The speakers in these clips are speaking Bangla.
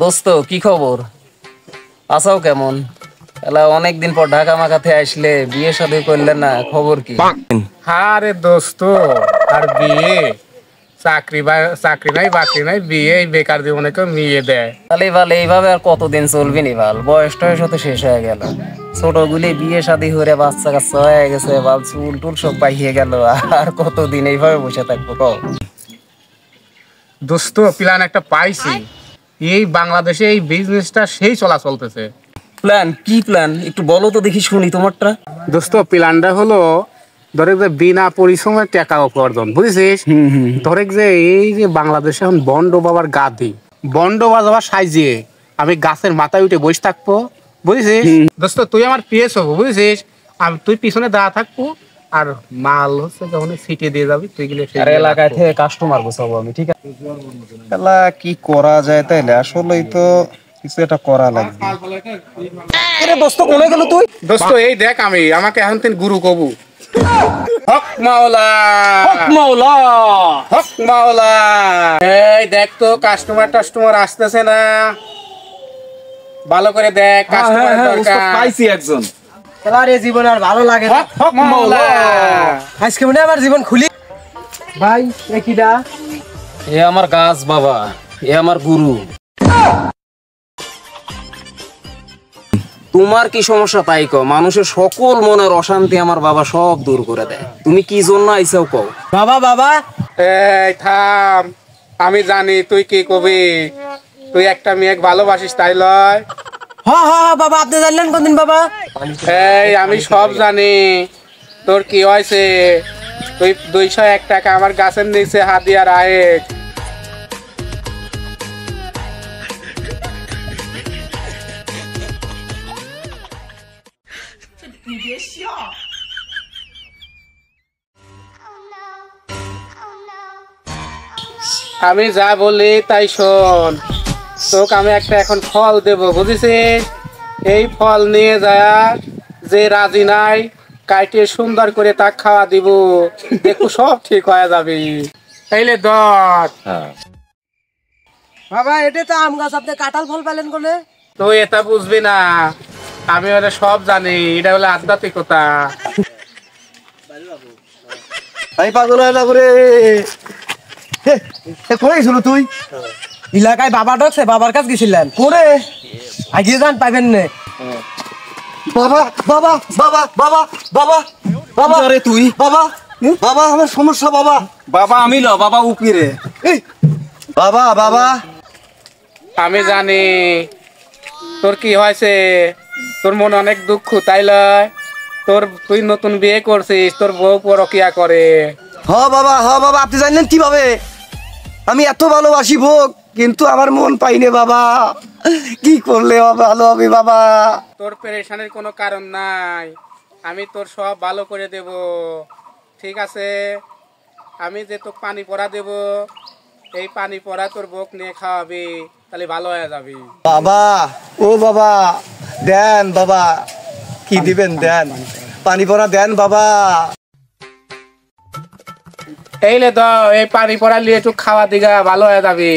দোস্ত কি খবর? আসাও কেমন? এলা অনেকদিন পর ঢাকা মাকাতে আসলে বিয়ে শাদী করলে না, খবর কি? আরে দোস্ত, আর বিয়ে? চাকরি নাই বাকরি নাই, বিয়ে এই বেকার জীবনে কেউ মেয়ে দেয়? তাহলে ভালো, এইভাবে আর কতদিন চলবি নি ভাল? বয়স টয়স তো শেষ হয়ে গেল, ছোটগুলি বিয়ে শাদী হয়ে বাচ্চা কাচ্চা হয়ে গেছে, বাল চুল টুল সব পাইয়ে গেল, আর কতদিন এইভাবে বসে থাকবো কও? দোস্ত প্ল্যান একটা পাইছি। এই বাংলাদেশে এই বিজনেসটা সেই চলতেছে। প্ল্যান? কি প্ল্যান একটু বলো তো দেখি, শুনি তোমারটা। দোস্ত প্ল্যানটা হলো, ধরে যে বিনা পরিশ্রমে টাকা উপার্জন, বুঝেছিস? ধরে যে এই যে বাংলাদেশে এখন বন্ড বাবার গাদি, বন্ড বাজাবার সাইজে আমি গাছের মাথায় উঠে বসে থাকবো, বুঝেছিস? দোস্ত তুই আমার পিএস হবো, বুঝেছিস? তুই পিছনে দাঁড়া থাকবো, আর মাল হচ্ছে যখন সিটে দিয়ে যাবি তুই গেলে আর এলাকায় থেকে কাস্টমার বসাবো আমি, ঠিক আছে? এলা কি করা যায় তাইলে? আসলেই তো কিছু একটা করা লাগবে। আরে দোস্ত কোনে গেল তুই? দোস্ত এই দেখ, আমাকে এখন তুই গুরু কবু। হক মাওলা, হক মাওলা, হক মাওলা। এই দেখ তো কাস্টমার আসতেছে না, ভালো করে দেখ। কাস্টমার দরকার। পাইছি একজন। এবার এই জীবন আর ভালো লাগে না। হক মাওলা। আজকে মনে হয় আমার জীবন খুলি। ভাই এ কিডা? এ আমার গাছ বাবা, এ আমার গুরু। তোমার কি সমস্যা তাই কও? মানুষের সকল মনের অশান্তি আমার বাবা সব দূর করে দেয়। তুমি কি জন্য আইসাও কও? বাবা বাবা এই থাম, আমি জানি তুই কি কবি। তুই একটা মেয়ে ভালোবাসিস, তাই লয়? হ হ হ বাবা, আপনি জানলেন কোনদিন বাবা? এই আমি সব জানি। তোর কি হয়েছে? তুই 201 টাকা আমার গাছের নিচে হাত দিয়া রাখ। আমি যা বলি তাই শোন। তোকে আমি একটা এখন ফল দেব, বুঝেছিস? এই ফল নিয়ে যায়, যে রাজি নাই কাইটে সুন্দর করে তা খাওয়া দিব, দেখো সব ঠিক হয়ে যাবে। তাইলে দর। বাবা এটা তো আম গাছ, আপনি কাঁঠাল ফল পেলেন কোনে? তুই এটা বুঝবি না, আমি ওরা সব জানি। এটা হলো আধ্যাত্মিকতা। আমি পাগল হয়ে যাবো রে। কোনে গেছিল তুই? এলাকায় বাবা ডাকছে, বাবার কাছে গেছিলেন। কোনে? আগিয়ে যান, পাইবেন না। বাবা বাবা বাবা বাবা বাবা বাবা আরে তুই বাবা বাবা, আমার সমস্যা বাবা। বাবা আমি ল, বাবা উপিরে। বাবা বাবা, আমি জানি তোর কি হয়েছে। তোর মনে অনেক দুঃখ, তাই লয়? তুই নতুন বিয়ে করছিস, তোর বউ পরকিয়া করে। হ বাবা, হ বাবা, আপনি জানলেন কিভাবে? আমি এত ভালোবাসি ভোগ, কিন্তু আমার মন পাইনে বাবা। কি করলে ভালো হবে বাবা? তোর পেরেশানির কোনো কারণ নাই, আমি তোর সব ভালো করে দেব, ঠিক আছে? আমি যে তোকে পানি পড়া দেব, এই পানি পড়া তোর বউক নিয়ে খাওয়াবি, তাহলে ভালো হয়ে যাবি। বাবা, ও বাবা, দেন বাবা, কি দিবেন দেন, পানি পড়া দেন বাবা। এইলে দাও, এই পানি পড়া নিয়ে একটু খাওয়া দিগা, ভালো হয়ে যাবি।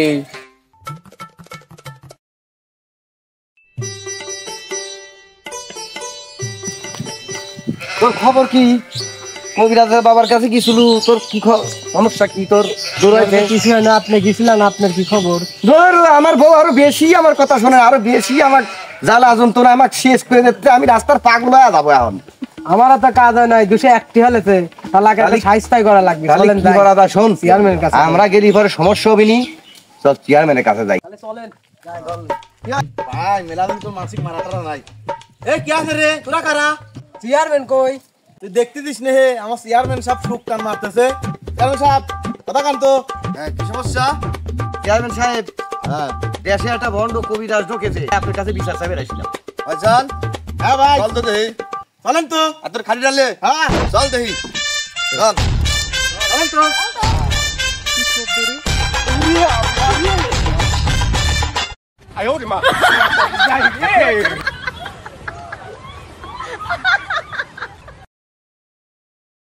তোর খবর কি? কবিরাজের বাবার কাছে গেছিল, তোর কি সমস্যা কি? তোর কিছু হয় না, আপনি গেছিলেন, আপনার কি খবর? ধর, আমার বউ আরো বেশি আমার কথা শোনে, আরো বেশি আমার জ্বালা যন্ত্রণা আমাকে শেষ করে দিতে। আমি রাস্তার পাগল হয়ে যাবো এখন। আমার তো কাজ হয় নাই, 201 হলেছে, তাহলে সাইজটাই করা লাগবে। চলেন কি করা যায় শোন, চেয়ারম্যানের কাছে আমরা গেলি পরে সমস্যা হবে নি, সব চেয়ারম্যানের কাছে যাই। চলেন। ভাই মেলাদিন তো মানসিক মারাটারা নাই। এ কি আছে রে, তোরা কারা? চেয়ারম্যান কই? তুই দেখতে দিস নে, হে আমার চেয়ারম্যান সাহেব সুখ কান মারতেছে। চেয়ারম্যান সাহেব কথা কান তো। হ্যাঁ, কি সমস্যা? চেয়ারম্যান সাহেব, হ্যাঁ, দেশে একটা ভণ্ড কবিরাজ ঢুকেছে, আপনার কাছে বিচার চাইবে আসছিলাম। ভাইজান, হ্যাঁ ভাই, চল তো দেখি। চলেন তো। আর তোর খালি ডালে? হ্যাঁ, চল দেখি। চল, চলেন তো। আয় ওরে মা।